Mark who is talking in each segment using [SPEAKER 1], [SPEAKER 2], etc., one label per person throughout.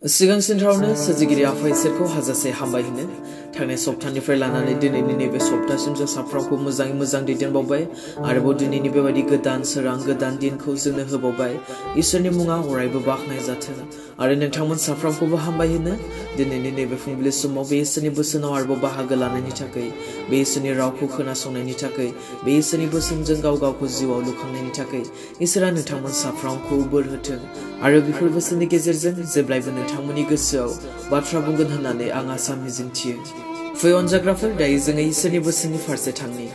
[SPEAKER 1] सिगां सेन्टारावनो सोरजिगिरि आफा इसोरखौ हाजासे हामबाय होनो थांनाय सप्तानिफ्राय लानानै दिनैनि नैबे सप्तासिम जों साफ्रोमखौ मोजाङै मोजां दैदेनबावबाय आरोबाव दिनैनि बेबायदि गोदान सोरां गोदान दिनखौ जोंनो होबावबाय इसोरनि मुङा अरायबो बाख्नाय जाथों आरो नोंथांमोन साफ्रोमखौबो हामबाय होनो दिनैनि नैबे फुंबिलि समाव बे इसोरनि बोसोनाव आरोबाव बाहागो लानायनि थाखाय बे इसोरनि रावखौ खोनासंनायनि थाखाय बे इसोरनि बोसोनजों गाव गावखौ जिउआव लुखांनायनि थाखाय इसोरा नोंथांमोन साफ्रोमखौ बोर होथों आरो बेफोर बोसोननि गेजेरजों जेब्लायबो नोंथांमोननि गोसोआव बाथ्रा बुंगोन होननानै आं आसा मिजिंथियो फै अनजाग्राफोर दायो जोङो इसोरनि बोसोननि फारसे थांनि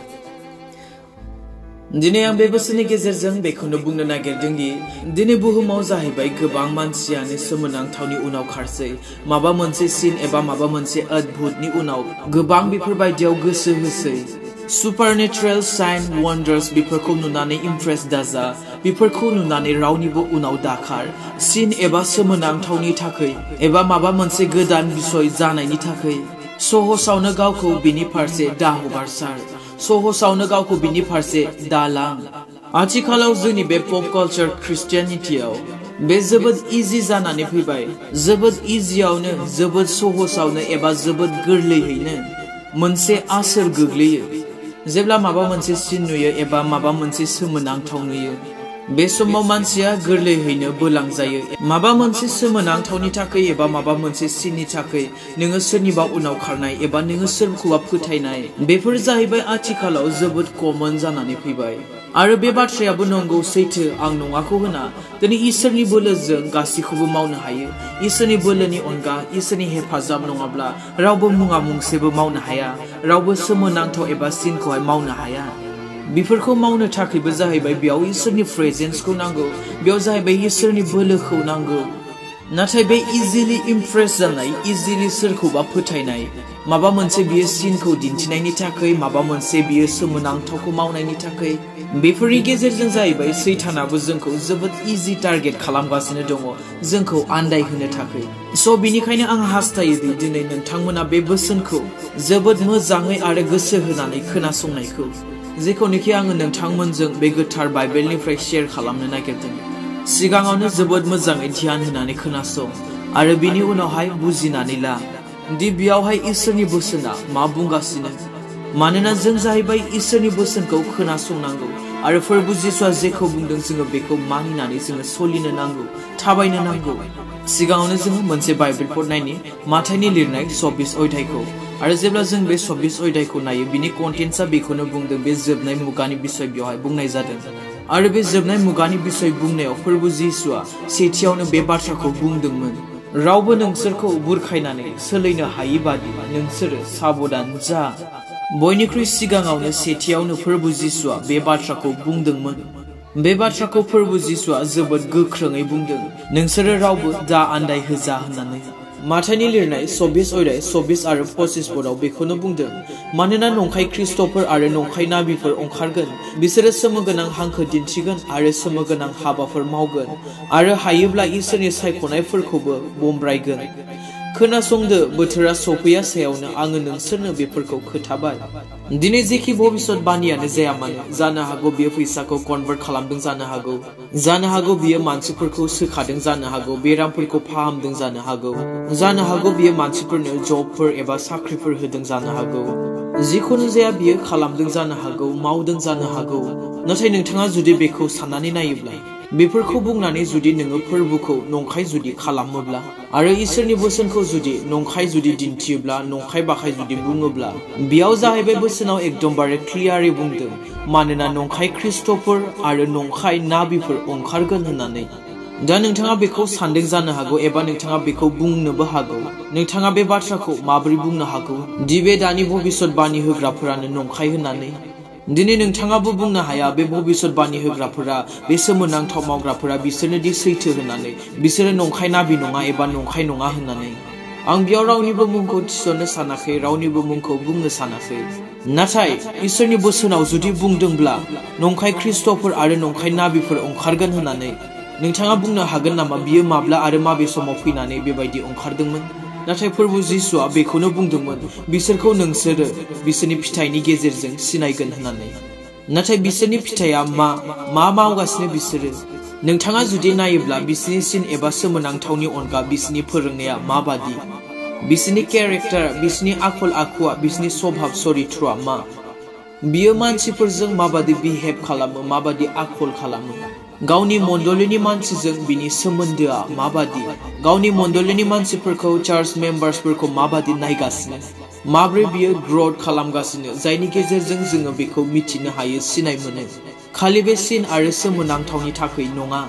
[SPEAKER 1] दिनै आं बे बोसोननि गेजेरजों बेखौनो बुंनो नागिरदों दि दिनै बुहुमाव जाहैबाय गोबां मानसियानो सोमोनांथावनि उनाव खारसै माबा मोनसे सिन एबा माबा मोनसे अद्भुतनि उनाव गोबां बेफोरबायदियाव गोसो होसै सुपारनेचुरेल साइन वन्डार्स बेफोरखौ नुनानै इमप्रेस दाजा बेफोरखौ नुनानै रावनिबो उनाव दाखार सिन एबा सोमोनांथावनि थाखाय एबा माबा मोनसे गोदान बिसय जानायनि थाखाय सहसावनो गावखौ बिनि फारसे दाहगारसार सहसावनो गावखौ बिनि फारसे दालां आथिखालाव जोंनि बे पप कालचार क्रिस्टियानिटियाव बे जोबोद इजि जानानै फैबाय जोबोद इजियावनो जोबोद सहसावनो एबा जोबोद गोरलैयैनो मोनसे आसोर गोग्लैयो जेब्ला माबा मोनसे सिन नुयो एबा माबा मोनसे सोमोनांथाव नुयो बे समाव मानसिया गोरलैयैनो बोलांजायो माबा मोनसे सोमोनांथावनि थाखाय एबा माबा मोनसे सिननि थाखाय नोङो सोरनिबा उनाव खारनाय एबा नोङो सोरखौबा फोथायनाय बेफोर जाहैबाय आथिखालाव जोबोद कमन जानानै फैबाय आरो बे बाथ्रायाबो नंगौ सैथो आं नङाखौ होना दिनै इसोरनि बोलोजों गासैखौबो मावनो हायो इसोरनि बोलोनि अनगा इसोरनि हेफाजाब नङाब्ला रावबो मुङा मुंसेबो मावनो हाया रावबो सोमोनांथाव एबा सिनखौहाय मावनो हाया बेफोरखौ मावनो थाखायबो जाहैबाय बेयाव इसोरनि प्रेजेन्सखौ नांगौ बेयाव जाहैबाय इसोरनि बोलोखौ नांगौ नाथाय बे इजिलि इमप्रेस जानाय इजिलि सोरखौबा फोथायनाय माबा मोनसे बियो सिनखौ दिन्थिनायनि थाखाय माबा मोनसे बियो सोमोनांथावखौ मावनायनि थाखाय बेफोरनि गेजेरजों जाहैबाय सैतानाबो जोंखौ जोबोद इजि टारगेट खालामगासिनो दङ जोंखौ आन्दायहोनो थाखाय स' बिनिखायनो आं हास्थायो दि दिनै नोंथांमोना बे बोसोनखौ जोबोद मोजाङै आरो गोसो होनानै खोनासंनायखौ जेखौनोखि आङो नोंथांमोनजों बे गोथार बाइबेलनिफ्राय शेयार खालामनो नागिरदों सिगाङावनो जोबोद मोजाङै ध्यान होनानै खोनासं आरो बिनि उनावहाय बुजिनानै ला दि बेयावहाय इसोरनि बोसोना मा बुंगासिनो मानोना जों जाहैबाय इसोरनि बोसोनखौ खोनासंनांगौ आरो फोरबु जिसुआ जेखौ बुंदों जोङो बेखौ मानिनानै जोङो सोलिनो नांगौ थाबायनो नांगौ सिगाङावनो जोङो मोनसे बाइबेल फरायनायनि माथाइनि लिरनाय 24 अध्यायखौ आरो जेब्ला जों बे 24 अध्यायखौ नायो बिनि कन्टेन्ट्सआ बेखौनो बुंदों बे जोबनाय मुगानि बिसय बेवहाय बुंनाय जादों आरो बे जोबनाय मुगानि बिसय बुंनायाव फोरबु जिसुआ सेथियावनो बे बाथ्राखौ बुंदोंमोन रावबो नोंसोरखौ बुरखायनानै सोलिनो हायि बादि नोंसोरो साबधान जा बयनिख्रुइ सिगाङावनो सेथियावनो फोरबु जिसुआ बे बाथ्राखौ बुंदोंमोन बे बाथ्राखौ फोरबु जिसुआ जोबोद गोख्रोङै बुंदों नोंसोरो रावबो दा आन्दायहोजा होननानै माथाइनि लिरनाय 24 अध्याय 24 आरो 25 पदआव बेखौनो बुंदों मानोना नंखाय ख्रिस्ट'फोर आरो नंखाय नाबिफोर ओंखारगोन बिसोरो सोमोगोनां हांखो दिन्थिगोन आरो सोमोगोनां हाबाफोर मावगोन आरो हायोब्ला इसोरनि सायख'नायफोरखौबो बमब्रायगोन खोनासंदो बोथोरा सफैया सायावनो आङो नोंसोरनो बेफोरखौ खोथाबाय दिनै जेखि भबिष्यतबाणीयानो जाया मानो जानो हागौ बियो फैसाखौ कनभार्ट खालामदों जानो हागौ बियो मानसिफोरखौ सोखादों जानो हागौ बेरामफोरखौ फाहामदों जानो हागौ बियो मानसिफोरनो जबफोर एबा साख्रिफोर होदों जानो हागौ जिखुनु जाया बियो खालामदों जानो हागौ मावदों जानो हागौ नाथाय नोंथाङा जुदि बेखौ साननानै नायोब्ला बेफोरखौ बुंनानै जुदि नोङो फोरबोखौ नंखाय जुदि खालामोब्ला आरो इसोरनि बोसोनखौ जुदि नंखाय जुदि दिन्थियोब्ला नंखाय बाखाय जुदि बुङोब्ला बेयाव जाहैबाय बोसोनाव एकदमबारे क्लियारै बुंदों मानोना नंखाय ख्रिस्ट'फोर आरो नंखाय नाबिफोर ओंखारगोन होननानै दा नोंथाङा बेखौ सानदों जानो हागौ एबा नोंथाङा बेखौ बुंनोबो हागौ नोंथाङा बे बाथ्राखौ माबोरै बुंनो हागौ दि बे दानि भबिष्यतबाणी होग्राफोरानो नंखाय होननानै दिनै नोंथाङाबो बुंनो हाया बे भबिष्यतबाणी होग्राफोरा बे सोमोनांथाव मावग्राफोरा बिसोरनो दि सैथो होननानै बिसोरो नंखाय नाबि नङा एबा नंखाय नङा होननानै आं बेयाव रावनिबो मुंखौ थिसननो सानाखै रावनिबो मुंखौ बुंनो सानाखै नाथाय इसोरनि बोसोनाव जुदि बुंदोंब्ला नंखाय ख्रिस्ट'फोर आरो नंखाय नाबिफोर ओंखारगोन होननानै नोंथाङा बुंनो हागोन नामा बियो माब्ला आरो माबे समाव फैनानै बेबायदि ओंखारदोंमोन नाथाय फोरबु जिसुआ बेखौनो बुंदोंमोन बिसोरखौ नोंसोरो बिसोरनि फिथाइनि गेजेरजों सिनायगोन होननानै नाथाय बिसोरनि फिथाइया मा मावगासिनो बिसोरो नोंथाङा जुदि नायोब्ला बिसिनि सिन एबा सोमोनांथावनि अनगा बिसिनि फोरोंनाया माबादि बिसिनि केरेक्टार बिसिनि आखल आखुआ बिसिनि स्वभाव चरित्रआ मा बियो मानसिफोरजों माबादि बिहेव खालामो माबादि आखल खालामो गावनि मण्डलीनि मानसिजों बिनि सोमोन्दोआ माबादि गावनि मण्डलीनि मानसिफोरखौ चार्च मेम्बार्सफोरखौ माबादि नायगासिनो माब्रै बियो ग्रोथ खालामगासिनो जायनि गेजेरजों जोङो बेखौ मिथिनो हायो सिनाय मोनो खालि बे सिन आरो सोमोनांथावनि थाखाय नङा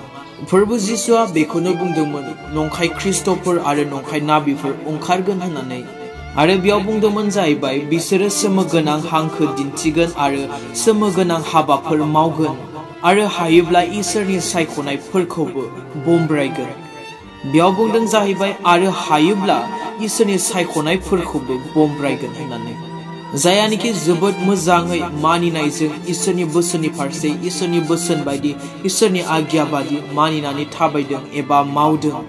[SPEAKER 1] फोरबो जिसुआ बेखौनो बुंदोंमोन नंखाय ख्रिस्ट'फोर आरो नंखाय नाबिफोर ओंखारगोन होननानै आरो बेयाव बुंदोंमोन जाहैबाय बिसोरो सोमोगोनां हांखो दिन्थिगोन आरो सोमोगोनां हाबाफोर मावगोन आरो हायोब्ला इसोरनि सायख'नायफोरखौबो बमब्रायगोन बेयाव बुंदों जाहैबाय आरो हायोब्ला इसोरनि सायख'नायफोरखौबो बमब्रायगोन होननानै जायानिखि जोबोद मोजाङै मानिनायजों इसोरनि बोसोननि फारसे इसोरनि बोसोन बायदि इसोरनि आज्ञा बादि मानिनानै थाबायदों एबा मावदों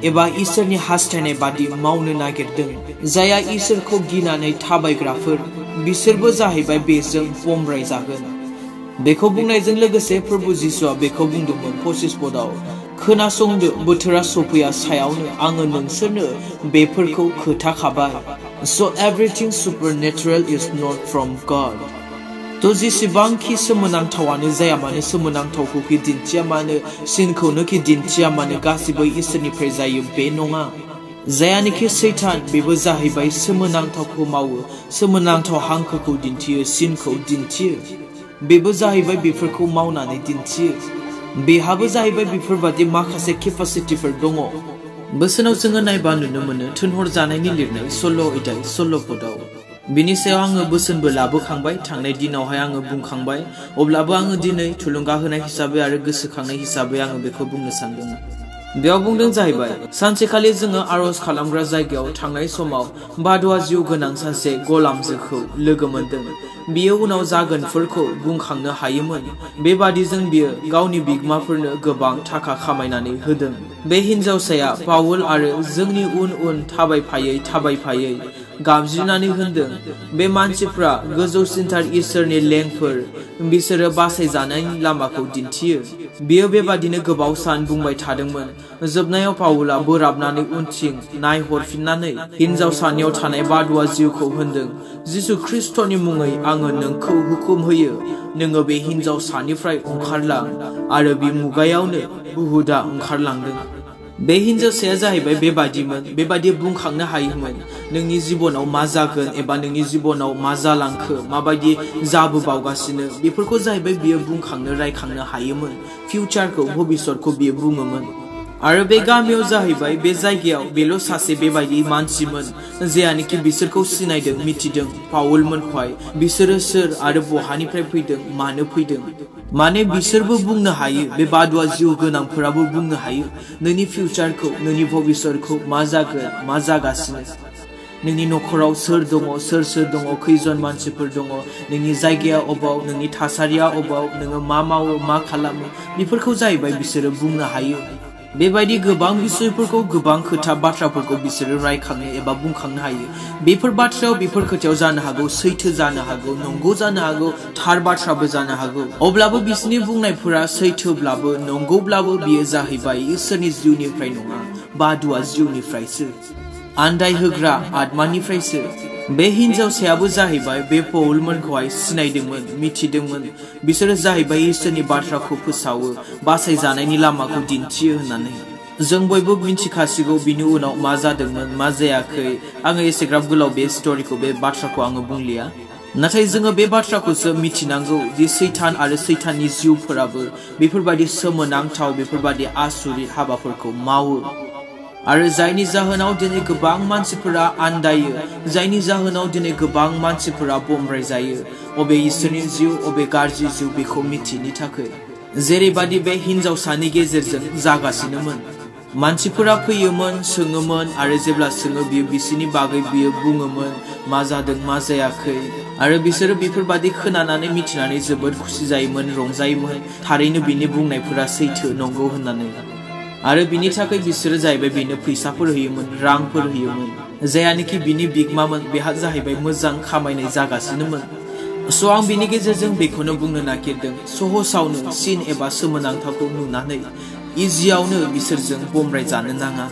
[SPEAKER 1] एबा इसोरनि हास्थायनाय बादि मावनो नागिरदों जाया इसोरखौ गिनानै थाबायग्राफोर बिसोरबो जाहैबाय बेजों बमब्राय जागोन बेखौ बुंनायजों लोगोसे प्रभु जिसुआ बेखौ बुंदोंमोन 25 पदआव खोनासंदो बोथोरा सफैया सायावनो आङो नोंसोरनो बेफोरखौ खोथाखाबाय so everything supernatural is not from God तो जेसेबांखि सोमोनांथावानो जाया मानो सोमोनांथावखौ दिन्थिया मानो सिनखौनोखि दिन्थिया मानो गासिबो इसोरनिफ्राय जायो बे नङा जायानिखि सैतान बेबो जाहैबाय सोमोनांथावखौ मावो सोमोनांथाव हांखोखौ दिन्थियो सिनखौ दिन्थियो बेबो जाहैबाय बेफोरखौ मावनानै दिन्थियो बेहाबो जाहैबाय बेफोरबादि माखासे केपासिटिफोर दङ बोसोनाव जोङो नायबा नुनो मोनो थुनहरजानायनि लिरनाय 16 पदआव बिनि सायाव आङो बोसोनबो लाबोखांबाय थांनाय दिनावहाय आङो बुंखांबाय अब्लाबो आङो दिनै थुलुंगा होनाय हिसाबै आरो गोसोखांनाय हिसाबै आङो बेखौ बुंनो सानदों बेयाव बुंदों जाहैबाय सानसेखालि जोङो आरज खालामग्रा जायगायाव थांनाय समाव बादुआ जिउ गोनां सासे गलामजोखौ लोगो मोनदों बियो उनाव जागोनफोरखौ बुंखांनो हायोमोन बेबादिजों बियो गावनि बिगोमाफोरनो गोबां थाखा खामायनानै होदों बे हिनजावसाया पाउल आरो जोंनि उन उन थाबायफायै गाबज्रिनानै होनदों बे मानसिफ्रा गोजौसिनथार इसोरनि लेंफोर बिसोरो बासायजानायनि लामाखौ दिन्थियो बियो बेबादिनो गोबाव सान बुंबाय थादोंमोन जोबनायाव पाउला बोराबनानै उनथिं नायहरफिननानै हिनजावसानियाव थानाय बादुआ जिउखौ होनदों जिसु ख्रिस्ट'नि मुङै आङो नोंखौ हुकुम होयो नोङो बे हिनजावसानिफ्राय ओंखारलां आरो बे मुगायावनो बुहुदा ओंखारलांदों बे हिनजावसाया जाहैबाय बेबादि बुंखांनो हायोमोन नोंनि जिबनाव मा जागोन एबा नोंनि जिबनाव मा जालांखो माबायदि जाबोबावगासिनो बेफोरखौ जाहैबाय बियो बुंखांनो रायखांनो हायोमोन फिउचारखौ भबिष्यतखौ बियो बुङोमोन आरो बे गामियाव जाहैबाय बे जायगायाव बेल' सासे बेबायदि मानसिमोन जेयानिखि बिसोरखौ सिनायदों मिथिदों पाउलमोनखौहाय बिसोरो सोर आरो बहानिफ्राय फैदों मानो फैदों माने बिसोरबो बुंनो हायो बे बादुआ जिउ गोनांफोराबो बुंनो हायो नोंनि फिउचारखौ नोंनि भबिष्यतखौ मा जागोन मा जागासिनो नोंनि नखराव सोर दङ खैजन मानसिफोर दङ नोंनि जायगाया अबाव नोंनि थासारिया अबाव नोङो मा मावो मा खालामो बेफोरखौ जाहैबाय बिसोरो बुंनो हायो बेबायदि गोबां बिसयफोरखौ गोबां खोथा बाथ्राफोरखौ बिसोरो रायखांनो एबा बुंखांनो हायो बेफोर बाथ्रायाव बेफोर खोथायाव जानो हागौ सैथो जानो हागौ नंगौ जानो हागौ थार बाथ्राबो जानो हागौ अब्लाबो बिसोरनि बुंनायफोरा सैथोब्लाबो नंगौब्लाबो बियो जाहैबाय इसोरनि जिउनिफ्राय नङा बादुआ जिउनिफ्रायसो आन्दाय होग्रा आत्मानिफ्रायसो बे हिनजावसायाबो जाहैबाय बे पौलमोनखौहाय सिनायदोंमोन मिथिदोंमोन बिसोरो जाहैबाय इसोरनि बाथ्राखौ फोसावो बासायजानायनि लामाखौ दिन्थियो होननानै जों बयबो मिथिखासिगौ बिनि उनाव मा जादोंमोन मा जायाखै आङो एसेग्राब गोलाव बे स्ट'रिखौ बे बाथ्राखौ आङो बुंलिया नाथाय जोङो बे बाथ्राखौसो मिथिनांगौ दि सैतान आरो सैताननि जिउफोराबो बेफोरबायदि सोमोनांथाव बेफोरबायदि आसुरित हाबाफोरखौ मावो आरो जायनि जाहोनाव दिनै गोबां मानसिफोरा आन्दायो जायनि जाहोनाव दिनै गोबां मानसिफोरा बमब्राय जायो अबे इसोरनि जिउ अबे गाज्रि जिउ बेखौ मिथिनि थाखाय जेरैबादि बे हिनजावसानि गेजेरजों जागासिनोमोन मानसिफोरा फैयोमोन सोङोमोन आरो जेब्ला सोङो बियो बिसिनि बागै बियो बुङोमोन मा जादों मा जायाखै आरो बिसोरो बेफोरबादि खोनानानै मिथिनानै जोबोद खुसि जायोमोन रंजायोमोन थारैनो बिनि बुंनायफोरा सैथो नंगौ होननानै आरो बिनि थाखाय बिसोरो जाहैबाय बेनो फैसाफोर होयोमोन रांफोर होयोमोन जायानिखि बिनि बिगोमामोन बेहा जाहैबाय मोजां खामायनाय जागासिनोमोन So आं बिनि गेजेरजों बेखौनो बुंनो नागिरदों सहसावनो सिन एबा सोमोनांथावखौ नुनानै इजियावनो बिसोरजों बमब्राय जानो नाङा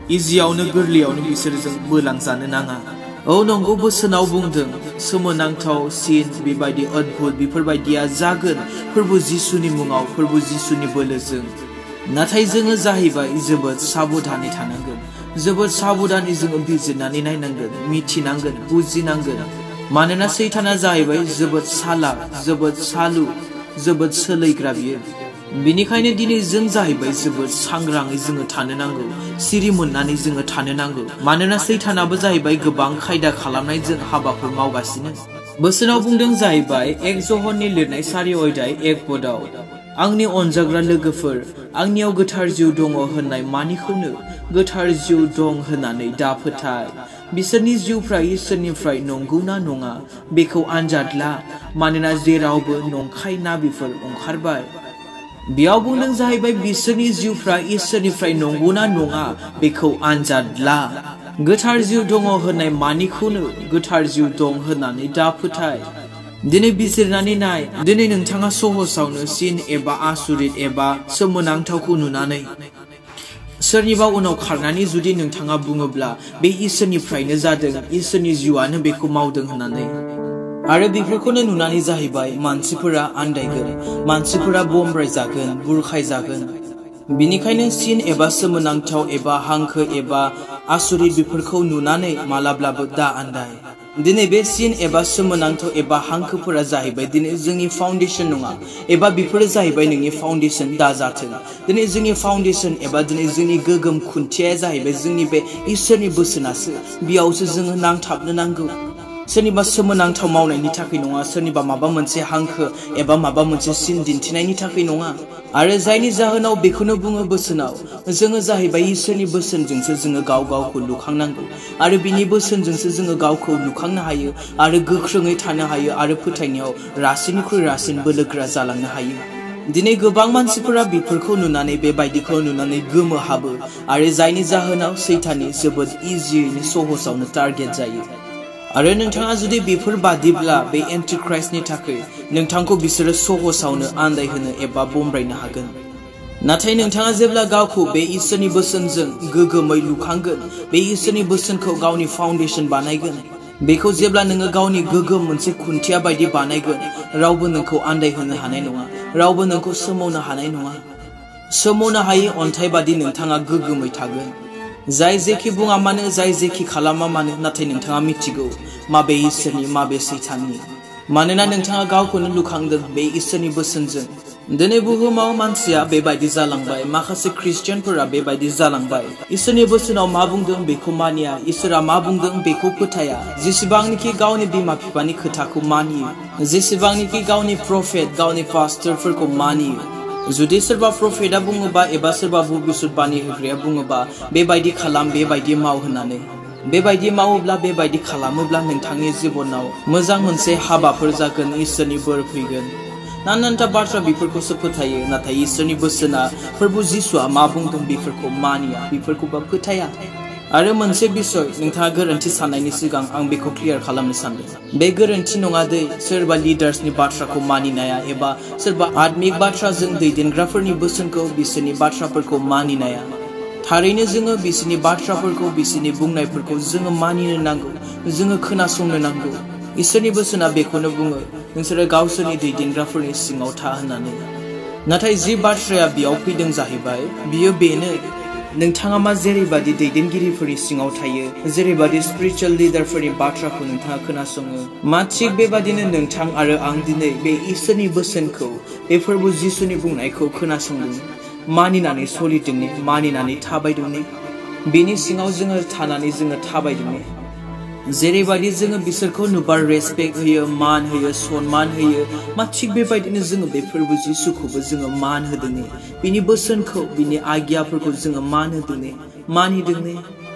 [SPEAKER 1] इजियावनो गोरलैयावनो बिसोरजों बोलांजानो नाङा औ नंगौ बोसोनाव बुंदों सोमोनांथाव सिन बेबायदि अद्भुत बेफोरबायदिया जागोन फोरबो जिसुनि मुङाव फोरबो जिसुनि बोलोजों नाथाय जोङो जाहैबाय जोबोद साबधानै थानांगोन जोबोद साबधानै जोङो बिजिरनानै नायनांगोन मिथिनांगोन बुजिनांगोन मानोना सैताना जाहैबाय जोबोद सालाक जोबोद सालु जोबोद सोलैग्रा बियो बिनिखायनो दिनै जों जाहैबाय जोबोद सांग्राङै जोङो थानो नांगौ सिरि मोननानै जोङो थानो नांगौ मानोना सैतानाबो जाहैबाय गोबां खायदा खालामनायजों हाबाफोर मावगासिनो बोसोनाव बुंदों जाहैबाय 1 ज'हननि लिरनाय 4 अध्याय 1 पदआव आंनि अनजाग्रा लोगोफोर आंनियाव गोथार जिउ दङ होननाय मानिखौनो गोथार जिउ दं होननानै दा फोथाय बिसोरनि जिउफ्रा इसोरनिफ्राय नंगौना नङा बेखौ आनजाद ला मानोना जेरावबो नंखाय नाबिफोर ओंखारबाय बेयाव बुंदों जाहैबाय बिसोरनि जिउफ्रा इसोरनिफ्राय नंगौना नङा बेखौ आनजाद ला गोथार जिउ दङ होननाय मानिखौनो गोथार जिउ दं होननानै दा फोथाय दिनै बिजिरनानै नाय दिनै नोंथाङा सहसावनो सिन एबा आसुरित एबा सोमोनांथावखौ नुनानै सोरनिबा उनाव खारनानै जुदि नोंथाङा बुङोब्ला बे इसोरनिफ्रायनो जादों इसोरनि जिउआनो बेखौ मावदों होननानै आरो बेफोरखौनो नुनानै जाहैबाय मानसिफोरा आन्दायगोन मानसिफोरा बमब्राय जागोन बुरखाय जागोन बिनिखायनो सिन एबा सोमोनांथाव एबा हांखो एबा आसुरित बेफोरखौ नुनानै मालाब्लाबो दा आन्दाय दिनै बे सिन एबा सोमोनांथाव एबा हांखोफोरा जाहैबाय दिनै जोंनि फाउन्डेसन नङा एबा बेफोरो जाहैबाय नोंनि फाउन्डेसन दाजाथों दिनै जोंनि फाउन्डेसन एबा दिनै जोंनि गोगोम खुन्थियाया जाहैबाय जोंनि बे इसोरनि बोसोनासो बेयावसो जोङो नांथाबनो नांगौ सोरनिबा सोमोनांथाव मावनायनि थाखाय नङा सोरनिबा माबा मोनसे हांखो एबा माबा मोनसे सिन दिन्थिनायनि थाखाय नङा आरो जायनि जाहोनाव बेखौनो बुङो बोसोनाव जोङो जाहैबाय इसोरनि बोसोनजोंसो जोङो गाव गावखौ लुखांनांगौ आरो बिनि बोसोनजोंसो जोङो गावखौ लुखांनो हायो आरो गोख्रोङै थानो हायो आरो फोथायनायाव रासिननिख्रुइ रासिन बोलोगोरा जालांनो हायो दिनै गोबां मानसिफोरा बेफोरखौ नुनानै बेबायदिखौ नुनानै गोमोहाबो आरो जायनि जाहोनाव सैताननि जोबोद इजियैनो सहसावनो टारगेट जायो आरो नोंथाङा जुदि बेफोरबादिब्ला बे एन्टिक्राइस्टनि थाखाय नोंथांखौ बिसोरो सहसावनो आन्दायहोनो एबा बमब्रायनो हागोन नाथाय नोंथाङा जेब्ला गावखौ बे इसोरनि बोसोनजों गोगोमै लुखांगोन बे इसोरनि बोसोनखौ गावनि फाउन्डेसन बानायगोन बेखौ जेब्ला नोङो गावनि गोगोम मोनसे खुन्थिया बायदि बानायगोन रावबो नोंखौ आन्दायहोनो हानाय नङा रावबो नोंखौ सोमावनो हानाय नङा सोमावनो हायै अन्थाइ बादि नोंथाङा गोगोमै थागोन जाय जेखि बुङा मानो जाय जेखि खालामा मानो नाथाय नोंथाङा मिथिगौ माबे इसोरनि माबे सैताननि मानोना नोंथाङा गावखौनो लुखांदों बे इसोरनि बोसोनजों दिनै बुहुमाव मानसिया बेबायदि जालांबाय माखासे ख्रिस्टियानफोरा बेबायदि जालांबाय इसोरनि बोसोनाव मा बुंदों बेखौ मानिया इसोरा मा बुंदों बेखौ फोथाया जेसेबांनिखि गावनि बिमा बिफानि खोथाखौ मानियो जेसेबांनिखि गावनि प्रफेट गावनि पास्टरफोरखौ मानियो जुदि सोरबा प्रफेटआ बुङोबा एबा सोरबा भबिष्यतबाणी होग्राया बुङोबा बेबायदि खालाम बेबायदि माव होननानै बेबायदि मावोब्ला बेबायदि खालामोब्ला नोंथांनि जिबनाव मोजां मोनसे हाबाफोर जागोन इसोरनि बोर फैगोन नानानथा बाथ्रा बेफोरखौसो फोथायो नाथाय इसोरनि बोसोना प्रभु जिसुआ मा बुंदों बेफोरखौ मानिया बेफोरखौबा फोथाया आरो मोनसे बिसय नोंथाङा गोरोन्थि साननायनि सिगां आं बेखौ क्लियार खालामनो सानदों बे गोरोन्थि नङा दे सोरबा लिडार्सनि बाथ्राखौ मानिनाया एबा सोरबा आत्मिक बाथ्राजों दैदेनग्राफोरनि बोसोनखौ बिसोरनि बाथ्राफोरखौ मानिनाया थारैनो जोङो बिसोरनि बाथ्राफोरखौ बिसोरनि बुंनायफोरखौ जोङो मानिनो नांगौ जोङो खोनासंनो नांगौ इसोरनि बोसोना बेखौनो बुङो नोंसोरो गावसोरनि दैदेनग्राफोरनि सिङाव था होननानै नाथाय जि बाथ्राया बेयाव फैदों जाहैबाय बियो बेनो नोंथाङा मा जेरैबादि दैदेनगिरिफोरनि सिङाव थायो जेरैबादि स्पिरिचुअल लिडारफोरनि बाथ्राखौ नोंथाङा खोनासङो मा थिग बेबादिनो नोंथां आरो आं दिनै बे इसोरनि बोसोनखौ बे फोरबो जिसुनि बुंनायखौ खोनासंदों मानिनानै सोलिदोंनि मानिनानै थाबायदोंनि बेनि सिङाव जोङो थानानै जोङो थाबायदोंनि जेरैबादि जोङो बिसोरखौ नुबा रेसपेक्ट होयो मान होयो सन्मान होयो मा थिग बेबायदिनो जोङो बे फोरबो जिसुखौबो जोङो मान होदोंनि बिनि बोसोनखौ बिनि आज्ञाफोरखौ जोङो मान होदोंनि मानिदोंनि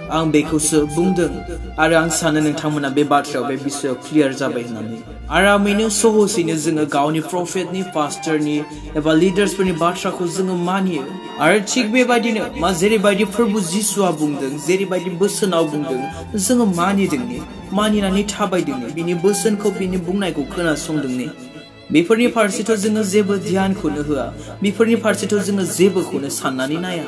[SPEAKER 1] आं बेखौसो बुंदों आरो आं सानो नोंथांमोना बे बाथ्रायाव बे बिसयाव क्लियार जाबाय होननानै आरामैनो सहसैनो जोङो गावनि प्रफेटनि पास्टरनि एबा लिडार्सफोरनि बाथ्राखौ जोङो मानियो आरो थिग बेबायदिनो मा जेरैबायदि प्रभु जिसुआ बुंदों जेरैबायदि बोसोनाव बुंदों जोङो मानिदोंनि मानिनानै थाबायदोंनि बिनि बोसोनखौ बिनि बुंनायखौ खोनासंदोंनि बेफोरनि फारसेथ' जोङो जेबो ध्यानखौनो होआ बेफोरनि फारसेथ' जोङो जेबोखौनो साननानै नाया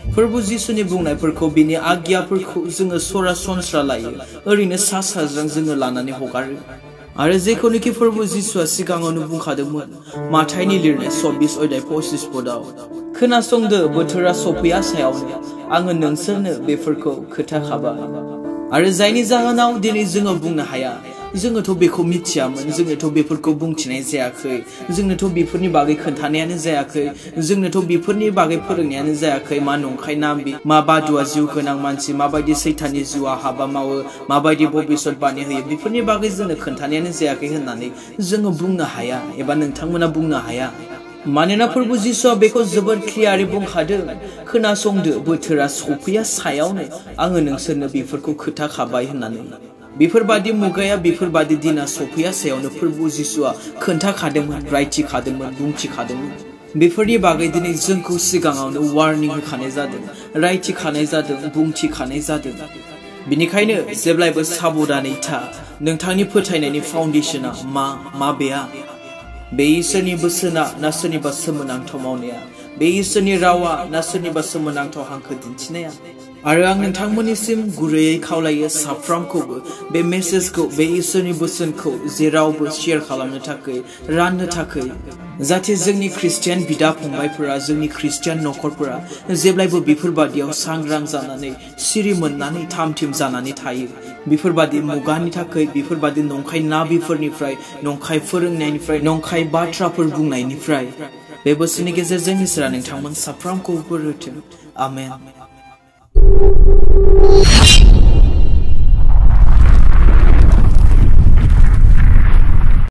[SPEAKER 1] प्रभु जिसुनि बुंनायफोरखौ बिनि आज्ञाफोरखौ जोङो सरासनस्रा लायो ओरैनो सा साज्रां जोङो लानानै हगारो आरो जेखौनोखि प्रभु जिसुआ सिगाङावनो बुंखादोंमोन माथाइनि लिरनाय 24 अध्याय 25 पदआव खोनासंदो बोथोरा सफैया सायावनो आङो नोंसोरनो बेफोरखौ खोथाखाबाय आरो जायनि जाहोनाव दिनै जोङो बुंनो हाया जोङोथ' बेखौ मिथियामोन जोङोथ' बेफोरखौ बुंथिनाय जायाखै जोंनोथ' बेफोरनि बागै खोन्थानायानो जायाखै जोंनोथ' बेफोरनि बागै फोरोंनायानो जायाखै मा नंखाय ना मा बादुआ जिउ गोनां मानसि माबायदि सैताननि जिउआ हाबा मावो माबायदि भबिष्यत बानि होयो बेफोरनि बागै जोंनो खोन्थानायानो जायाखै होननानै जोङो बुंनो हाया एबा नोंथांमोना बुंनो हाया मानोना प्रभु जिसुआ बेखौ जोबोद क्लियारै बुंखादों खोनासंदो बोथोरा सफैया सायावनो आङो नोंसोरनो बेफोरखौ खोथाखाबाय होननानै बेफोरबादि मुगाया बेफोरबादि दिना सफैया सायावनो प्रभु जिसुआ खोन्थाखादोंमोन रायथिखादोंमोन बुंथिखादोंमोन बेफोरनि बागै दिनै जोंखौ सिगाङावनो वार्निं होखानाय जादों रायथिखानाय जादों बुंथिखानाय जादों बिनिखायनो जेब्लायबो साबधानै था नोंथांनि फोथायनायनि फाउन्डेशना मा बेया बे इसोरनि बोसोना ना सोरनिबा सोमोनांथाव मावनाया बे इसोरनि रावा ना सोरनिबा सोमोनांथाव हांखो दिन्थिनाया आरो आं नोंथांमोननिसिम गुरैयै खावलायो साफ्रोमखौबो बे मेसेजखौ बे इसोरनि बोसोनखौ जेरावबो शेयार खालामनो थाखाय राननो थाखाय जाहाथे जोंनि ख्रिस्टियान बिदा फंबायफोरा जोंनि ख्रिस्टियान नखरफोरा जेब्लायबो बेफोरबादियाव सांग्रां जानानै सिरि मोननानै थामथिम जानानै थायो बेफोरबादि मुगानि थाखाय बेफोरबादि नंखाय नाबिफोरनिफ्राय नंखाय फोरोंनायनिफ्राय नंखाय बाथ्राफोर बुंनायनिफ्राय बे बोसोरनि गेजेरजों इसोरा नोंथांमोन साफ्रोमखौबो बोर होथों आमेन